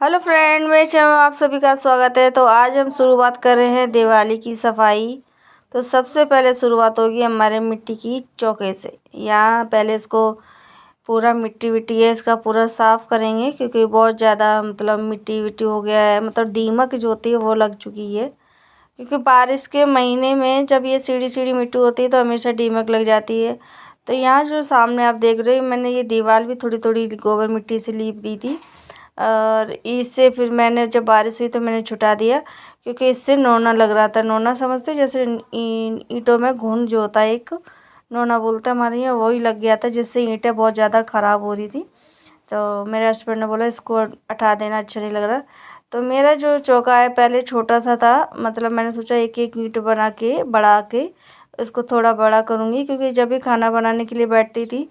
Hello friend, मेरे channel में आप सभी का स्वागत है। तो आज हम शुरुआत कर रहे हैं दिवाली की सफाई। तो सबसे पहले शुरुआत होगी हमारे मिट्टी की चौके से। यहाँ पहले इसको पूरा मिट्टी विट्टी है इसका पूरा साफ़ करेंगे, क्योंकि बहुत ज़्यादा मिट्टी विट्टी हो गया है, दीमक जो होती है वो लग चुकी है। क्योंकि बारिश के महीने में जब ये सीढ़ी सीढ़ी मिट्टी होती है तो हमेशा दीमक लग जाती है। तो यहाँ जो सामने आप देख रहे हो, मैंने ये दीवार भी थोड़ी थोड़ी गोबर मिट्टी से लीप दी थी, और इससे फिर मैंने जब बारिश हुई तो मैंने छुटा दिया, क्योंकि इससे नोना लग रहा था। नोना समझते, जैसे ईंटों में घुन जो होता है, एक नोना बोलते हैं हमारे यहाँ, वही लग गया था, जिससे ईंटें बहुत ज़्यादा ख़राब हो रही थी। तो मेरे हस्बैंड ने बोला इसको हटा देना, अच्छा नहीं लग रहा। तो मेरा जो चौका है पहले छोटा सा था, मैंने सोचा एक एक ईंट बना के बढ़ा के इसको थोड़ा बड़ा करूँगी, क्योंकि जब भी खाना बनाने के लिए बैठती थी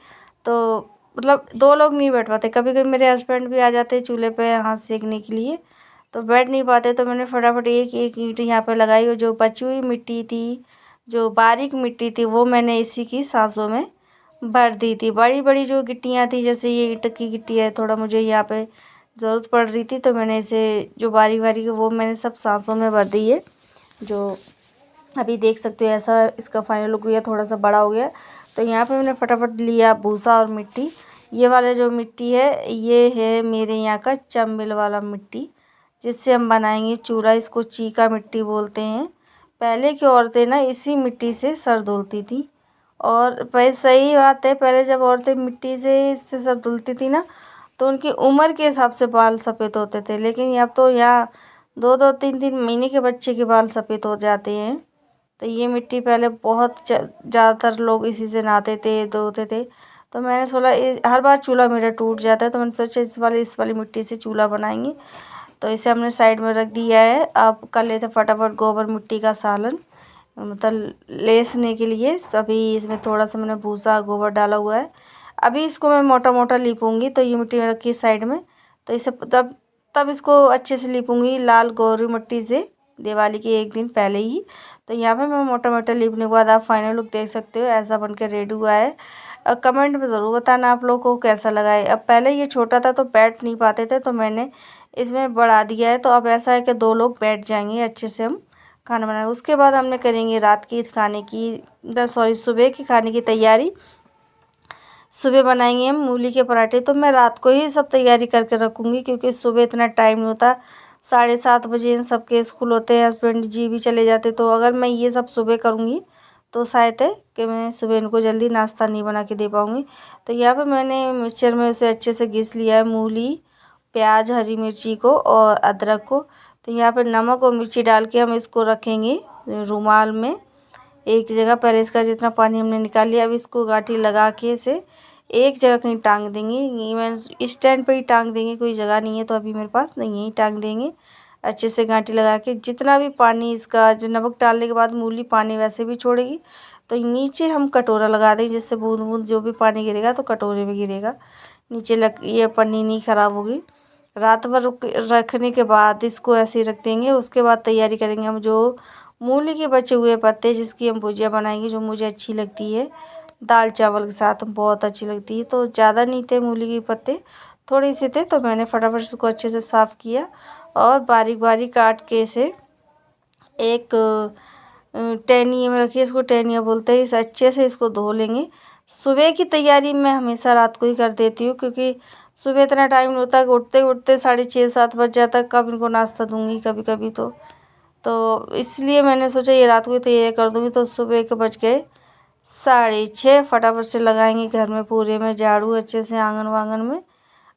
तो 2 लोग नहीं बैठ पाते। कभी कभी मेरे हस्बैंड भी आ जाते चूल्हे पे हाथ सेकने के लिए, तो बैठ नहीं पाते। तो मैंने फटाफट एक एक ईंट यहाँ पे लगाई, और जो बची हुई मिट्टी थी, जो बारीक मिट्टी थी, वो मैंने इसी की सांसों में भर दी थी। बड़ी बड़ी जो गिट्टियाँ थी, जैसे ये ईंट की गिट्टी है, थोड़ा मुझे यहाँ पे ज़रूरत पड़ रही थी, तो मैंने इसे जो बारीक बारीक है वो मैंने सब सांसों में भर दी है। जो अभी देख सकते हो ऐसा इसका फाइनल लुक हुआ, थोड़ा सा बड़ा हो गया। तो यहाँ पे मैंने फटाफट लिया भूसा और मिट्टी। ये वाला जो मिट्टी है, ये है मेरे यहाँ का चंबिल वाला मिट्टी, जिससे हम बनाएंगे चूल्हा। इसको चीका मिट्टी बोलते हैं। पहले की औरतें ना इसी मिट्टी से सर धुलती थी, और सही बात है, पहले जब औरतें मिट्टी से इससे सर धुलती थी ना, तो उनकी उम्र के हिसाब से बाल सफ़ेद होते थे। लेकिन अब तो यहाँ 2-2 3-3 महीने के बच्चे के बाल सफ़ेद हो जाते हैं। तो ये मिट्टी पहले बहुत ज़्यादातर लोग इसी से नहाते थे, धोते थे। तो मैंने सोचा हर बार चूल्हा मेरा टूट जाता है, तो मैंने सोचा इस वाली मिट्टी से चूल्हा बनाएंगे। तो इसे हमने साइड में रख दिया है। अब कर लेते फटाफट गोबर मिट्टी का सालन, लेसने के लिए। अभी इसमें थोड़ा सा मैंने भूसा गोबर डाला हुआ है। अभी इसको मैं मोटा मोटा लीपूंगी। तो ये मिट्टी रखी साइड में, तो इसे तब इसको अच्छे से लीपूंगी लाल गोरी मिट्टी से, दिवाली के एक दिन पहले ही। तो यहाँ पे मैं मोटा मोटा लीपने के बाद आप फाइनल लुक देख सकते हो, ऐसा बनकर रेडी हुआ है। कमेंट में ज़रूर बताना आप लोगों को कैसा लगा है। अब पहले ये छोटा था तो बैठ नहीं पाते थे, तो मैंने इसमें बढ़ा दिया है। तो अब ऐसा है कि 2 लोग बैठ जाएंगे, अच्छे से हम खाना बनाएंगे। उसके बाद हमने करेंगे रात की खाने की सुबह की खाने की तैयारी। सुबह बनाएंगे हम मूली के पराठे। तो मैं रात को ही सब तैयारी करके रखूँगी, क्योंकि सुबह इतना टाइम नहीं होता। 7:30 बजे इन सबके स्कूल होते हैं, हस्बैंड जी भी चले जाते। तो अगर मैं ये सब सुबह करूँगी तो शायद है कि मैं सुबह इनको जल्दी नाश्ता नहीं बना के दे पाऊँगी। तो यहाँ पे मैंने मिक्सचर में उसे अच्छे से घिस लिया है, मूली, प्याज, हरी मिर्ची को और अदरक को। तो यहाँ पे नमक और मिर्ची डाल के हम इसको रखेंगे रुमाल में एक जगह। पहले इसका जितना पानी हमने निकाल लिया, अब इसको गांठी लगा के इसे एक जगह कहीं टांग देंगे। ये मैं स्टैंड पे ही टांग देंगे, कोई जगह नहीं है तो अभी मेरे पास नहीं है, टांग देंगे अच्छे से गांठी लगा के। जितना भी पानी इसका, जो नमक डालने के बाद मूली पानी वैसे भी छोड़ेगी, तो नीचे हम कटोरा लगा देंगे, जिससे बूंद बूंद जो भी पानी गिरेगा तो कटोरे में गिरेगा, नीचे ये पन्नी नहीं ख़राब होगी। रात भर रखने के बाद इसको ऐसे ही रख देंगे। उसके बाद तैयारी करेंगे हम जो मूली के बचे हुए पत्ते, जिसकी हम भुजिया बनाएंगे, जो मुझे अच्छी लगती है दाल चावल के साथ, बहुत अच्छी लगती है। तो ज़्यादा नहीं थे मूली के पत्ते, थोड़े से थे, तो मैंने फटाफट इसको अच्छे से साफ़ किया और बारीक बारीक काट के इसे एक टैनिए में रखिए, इसको टैनिया बोलते हैं। इसे अच्छे से इसको धो लेंगे। सुबह की तैयारी मैं हमेशा रात को ही कर देती हूँ, क्योंकि सुबह इतना टाइम नहीं होता, उठते उठते 6:30-7 बज जाता है। कब इनको नाश्ता दूँगी कभी कभी तो इसलिए मैंने सोचा ये रात को ही तैयारी कर दूँगी। तो सुबह के बज गए 6:30। फटाफट से लगाएंगे घर में पूरे में झाड़ू अच्छे से, आंगन वांगन में।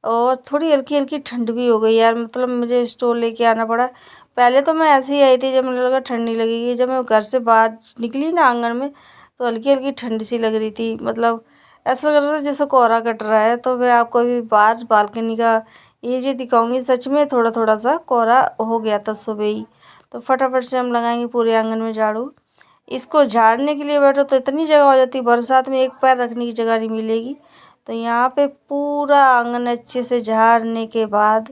और थोड़ी हल्की हल्की ठंड भी हो गई यार, मुझे स्टोव लेके आना पड़ा। पहले तो मैं ऐसे ही आई थी, जब मुझे लगा ठंड नहीं लगेगी, जब मैं घर से बाहर निकली ना आंगन में, तो हल्की हल्की ठंड सी लग रही थी। ऐसा लग रहा था जैसे कोहरा कट रहा है। तो मैं आपको अभी बाहर बालकनी का एरिया दिखाऊंगी। सच में थोड़ा थोड़ा सा कोहरा हो गया था सुबह ही। तो फटाफट से हम लगाएंगे पूरे आंगन में झाड़ू। इसको झाड़ने के लिए बैठो तो इतनी जगह हो जाती है, बरसात में एक पैर रखने की जगह नहीं मिलेगी। तो यहाँ पे पूरा आंगन अच्छे से झाड़ने के बाद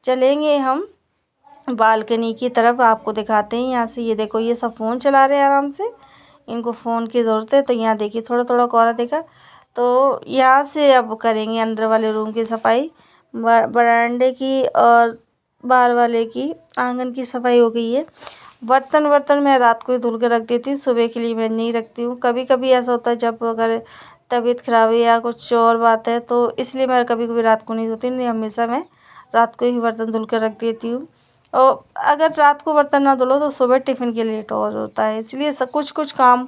चलेंगे हम बालकनी की तरफ। आपको दिखाते हैं यहाँ से। ये देखो, ये सब फ़ोन चला रहे हैं आराम से, इनको फ़ोन की ज़रूरत है। तो यहाँ देखिए थोड़ा थोड़ा कोहरा देखा। तो यहाँ से अब करेंगे अंदर वाले रूम की सफाई, बरामदे की और बाहर वाले की आंगन की सफाई हो गई है। बर्तन मैं रात को ही धुल के रख देती हूँ, सुबह के लिए मैं नहीं रखती हूँ। कभी कभी ऐसा होता है जब अगर तबीयत ख़राब है या कुछ और बात है तो इसलिए मैं कभी कभी रात को नहीं धोती, नहीं हमेशा मैं रात को ही बर्तन धुल कर रख देती हूँ। और अगर रात को बर्तन ना धुलो तो सुबह टिफ़िन के लेट हो होता है, इसलिए सब कुछ काम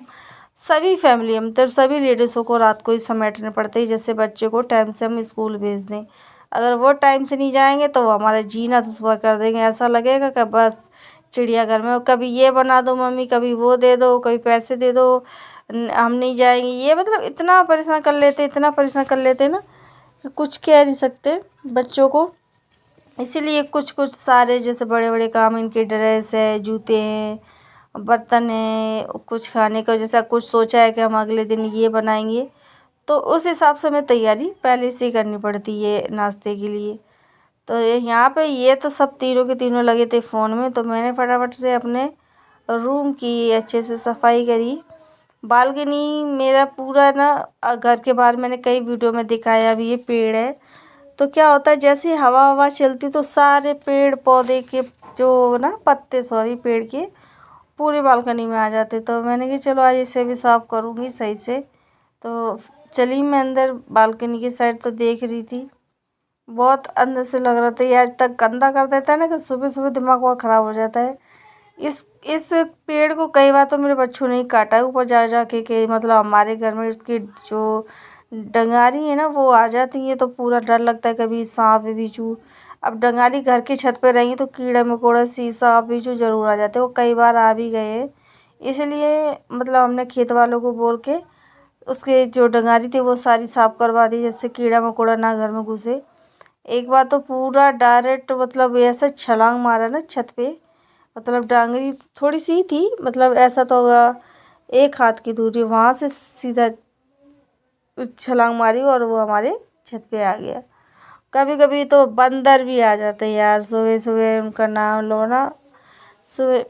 सभी फैमिली मतलब सभी लेडीज़ों को रात को ही समेटने पड़ते हैं। जैसे बच्चे को टाइम से हम स्कूल भेज दें, अगर वो टाइम से नहीं जाएंगे तो वो हमारा जीना दुश्वार कर देंगे। ऐसा लगेगा कि बस चिड़ियाघर में कभी ये बना दो मम्मी, कभी वो दे दो, कभी पैसे दे दो, हम नहीं जाएंगे। ये मतलब इतना परेशान कर लेते, इतना परेशान कर लेते ना, कुछ कह नहीं सकते बच्चों को। इसीलिए कुछ सारे जैसे बड़े बड़े काम, इनके ड्रेस है, जूते हैं, बर्तन है, कुछ खाने का जैसा कुछ सोचा है कि हम अगले दिन ये बनाएंगे तो उस हिसाब से हमें तैयारी पहले से ही करनी पड़ती है नाश्ते के लिए। तो यहाँ पे ये तो सब तीनों के तीनों लगे थे फ़ोन में, तो मैंने फटाफट से अपने रूम की अच्छे से सफाई करी। बालकनी मेरा पूरा ना घर के बाहर मैंने कई वीडियो में दिखाया भी, ये पेड़ है तो क्या होता है जैसे हवा हवा चलती तो सारे पेड़ पौधे के जो ना पत्ते पेड़ के पूरी बालकनी में आ जाते। तो मैंने कहा चलो आज इसे भी साफ़ करूँगी सही से। तो चली मैं अंदर बालकनी की साइड, तो देख रही थी बहुत अंदर से लग रहा था यार, तक गंदा कर देता है ना कि सुबह सुबह दिमाग और ख़राब हो जाता है। इस पेड़ को कई बार तो मेरे बच्चों ने ही काटा है ऊपर जा जा के मतलब हमारे घर में उसकी जो डंगारी है ना वो आ जाती है, तो पूरा डर लगता है कभी सांप बिच्छू। अब डंगारी घर की छत पे रहेंगी तो कीड़ा मकोड़ा सी सांप बिच्छू ज़रूर आ जाते हैं, वो कई बार आ भी गए हैं। इसलिए मतलब हमने खेत वालों को बोल के उसके जो डंगारी थी वो सारी साफ़ करवा दी, जैसे कीड़ा मकोड़ा ना घर में घुसे। एक बार तो पूरा डायरेक्ट मतलब ऐसा छलांग मारा ना छत पे, मतलब डांगरी थोड़ी सी थी, मतलब ऐसा तो होगा एक हाथ की दूरी, वहाँ से सीधा छलांग मारी और वो हमारे छत पे आ गया। कभी कभी तो बंदर भी आ जाते हैं यार, सुबह सुबह उनका नाम लो ना, सुबह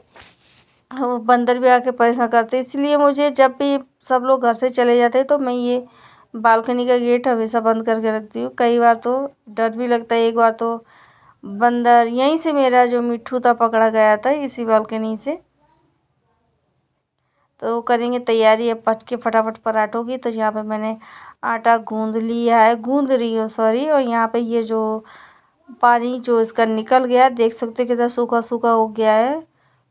वो बंदर भी आके परेशान करते। इसलिए मुझे जब भी सब लोग घर से चले जाते हैं तो मैं ये बालकनी का गेट हमेशा बंद करके रखती हूँ। कई बार तो डर भी लगता है, एक बार तो बंदर यहीं से मेरा जो मिट्ठू था पकड़ा गया था इसी बालकनी से। तो करेंगे तैयारी अब पच के फटाफट पराठों की। तो यहाँ पे मैंने आटा गूंद लिया है, गूंद रही हूँ सॉरी। और यहाँ पे ये जो पानी जो इसका निकल गया, देख सकते हो कितना सूखा सूखा हो गया है।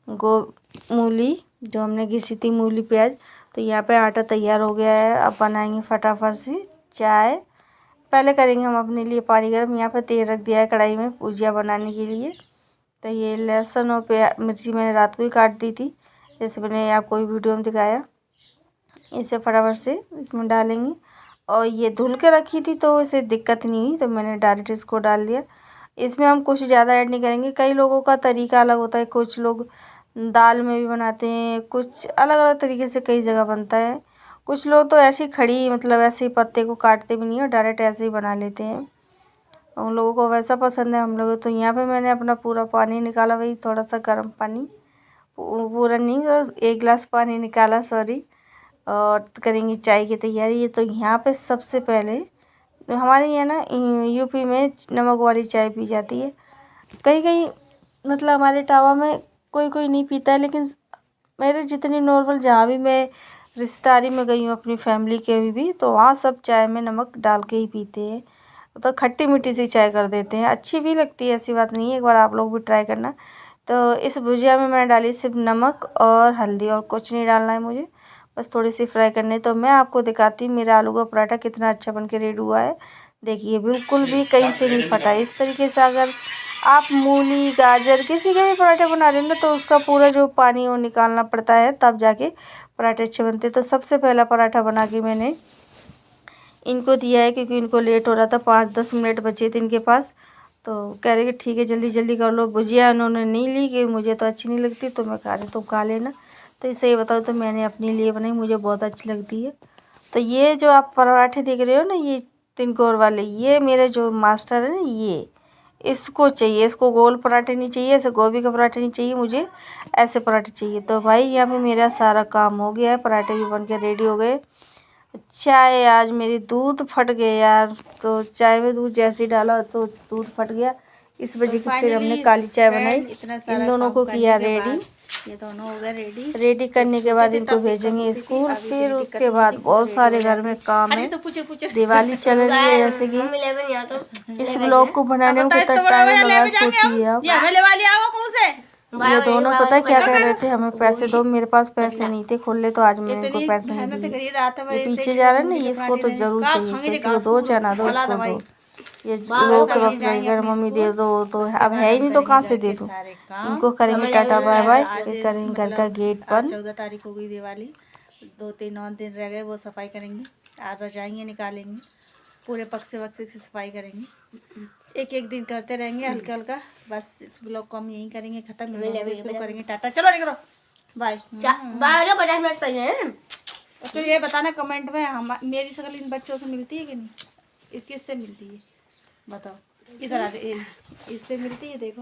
मूली जो हमने घिसी थी, मूली प्याज। तो यहाँ पे आटा तैयार हो गया है, अब बनाएंगे फटाफट से चाय। पहले करेंगे हम अपने लिए पानी गर्म। यहाँ पे तेल रख दिया है कढ़ाई में भुजिया बनाने के लिए। तो ये लहसुन और मिर्ची मैंने रात को ही काट दी थी, जैसे मैंने आपको वीडियो में दिखाया। इसे फटाफट से इसमें डालेंगे, और ये धुल के रखी थी तो इसे दिक्कत नहीं हुई, तो मैंने डायरेक्ट इसको डाल दिया। इसमें हम कुछ ज़्यादा ऐड नहीं करेंगे, कई लोगों का तरीका अलग होता है, कुछ लोग दाल में भी बनाते हैं, कुछ अलग अलग तरीके से कई जगह बनता है। कुछ लोग तो ऐसी खड़ी मतलब ऐसे ही पत्ते को काटते भी नहीं और डायरेक्ट ऐसे ही बना लेते हैं, उन लोगों को वैसा पसंद है। हम लोग तो यहाँ पे मैंने अपना पूरा पानी निकाला, वही थोड़ा सा गर्म पानी, पूरा नहीं और 1 गिलास पानी निकाला सॉरी। और करेंगे चाय की तैयारी। तो यहाँ पे सबसे पहले हमारे यहाँ ना यूपी में नमक वाली चाय पी जाती है, कहीं कहीं मतलब हमारे टावा में कोई कोई नहीं पीता है, लेकिन मेरे जितनी नॉर्मल जहाँ भी मैं रिश्तेदारी में गई हूँ अपनी फैमिली के भी तो वहाँ सब चाय में नमक डाल के ही पीते हैं। तो खट्टी मीठी सी चाय कर देते हैं, अच्छी भी लगती है, ऐसी बात नहीं है, एक बार आप लोग भी ट्राई करना। तो इस भुजिया में मैंने डाली सिर्फ नमक और हल्दी, और कुछ नहीं डालना है मुझे, बस थोड़ी सी फ्राई करनी है। तो मैं आपको दिखाती हूँ मेरा आलू का पराठा कितना अच्छा बन के रेडी हुआ है। देखिए बिल्कुल भी कहीं से नहीं फटा। इस तरीके से अगर आप मूली गाजर किसी के भी पराठे बना रहे हैं ना तो उसका पूरा जो पानी वो निकालना पड़ता है, तब जाके पराठे अच्छे बनते हैं। तो सबसे पहला पराठा बना के मैंने इनको दिया है, क्योंकि इनको लेट हो रहा था, 5-10 मिनट बचे थे इनके पास। तो कह रहे कि ठीक है जल्दी जल्दी कर लो। भुजिया उन्होंने नहीं ली कि मुझे तो अच्छी नहीं लगती, तो मैं खा रही तुम खा लेना। तो इसे ही बताओ, तो मैंने अपने लिए बनाई, मुझे बहुत अच्छी लगती है। तो ये जो आप पराठे देख रहे हो ना, ये तिनकोर वाले, ये मेरे जो मास्टर है ना, ये इसको चाहिए, इसको गोल पराठे नहीं चाहिए, ऐसे गोभी का पराठे नहीं चाहिए, मुझे ऐसे पराठे चाहिए। तो भाई यहाँ पे मेरा सारा काम हो गया है, पराठे भी बन के रेडी हो गए। चाय आज मेरी दूध फट गया यार, तो चाय में दूध जैसे ही डाला तो दूध फट गया। इस वजह की फिर हमने काली चाय बनाई। इन दोनों को किया रेडी। ये दोनों हो गए रेडी करने के बाद इनको भेजेंगे स्कूल। फिर उसके बाद बहुत सारे घर में काम है। दिवाली चल रही है, जैसे कि इस ब्लॉग को बनाने में कितना टाइम लगा सोचिए आप। ये दोनों पता क्या कह रहे थे, हमें पैसे दो। मेरे पास पैसे नहीं थे खुले, तो आज मैंने इनको पैसे नहीं दिए। ये पीछे जा रहा है ना, ये इसको तो जरूर चाहिए, किसी को दो चाहे ना दो, इसको दो। ये लोग के वक्त अगर मम्मी दे दो तो अब है ही नहीं तो कहाँ से दे दूँ। इनको करेंगे टाटा बाय बाय, फिर करेंगे घर का गेट बंद। 14 तारीख हो गई दिवाली, 2-3 और दिन रह गए, वो सफाई करेंगे। आज रजाइयाँ निकालेंगे, पूरे पक्से वक्से से सफाई करेंगे। एक दिन करते रहेंगे हल्का हल्का। बस इस ब्लॉग को हम यहीं करेंगे खत्म, इसको करेंगे टाटा। चलो निकलो, बाय। 50 मिनट पहले तो ये बताना कमेंट में, हम मेरी शक्ल इन बच्चों से मिलती है कि नहीं, किससे मिलती है बताओ। इधर आ जाओ, इससे मिलती है, देखो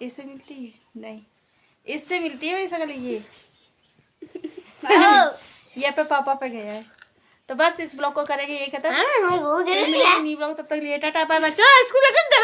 इससे मिलती है नहीं, इससे मिलती है मेरी शक्ल। ये पे पापा पे गया है। तो बस इस ब्लॉग को करेंगे ये खत्म। न्यू ब्लॉग, तब तक लिए टाटा बाय बाय। चलो स्कूल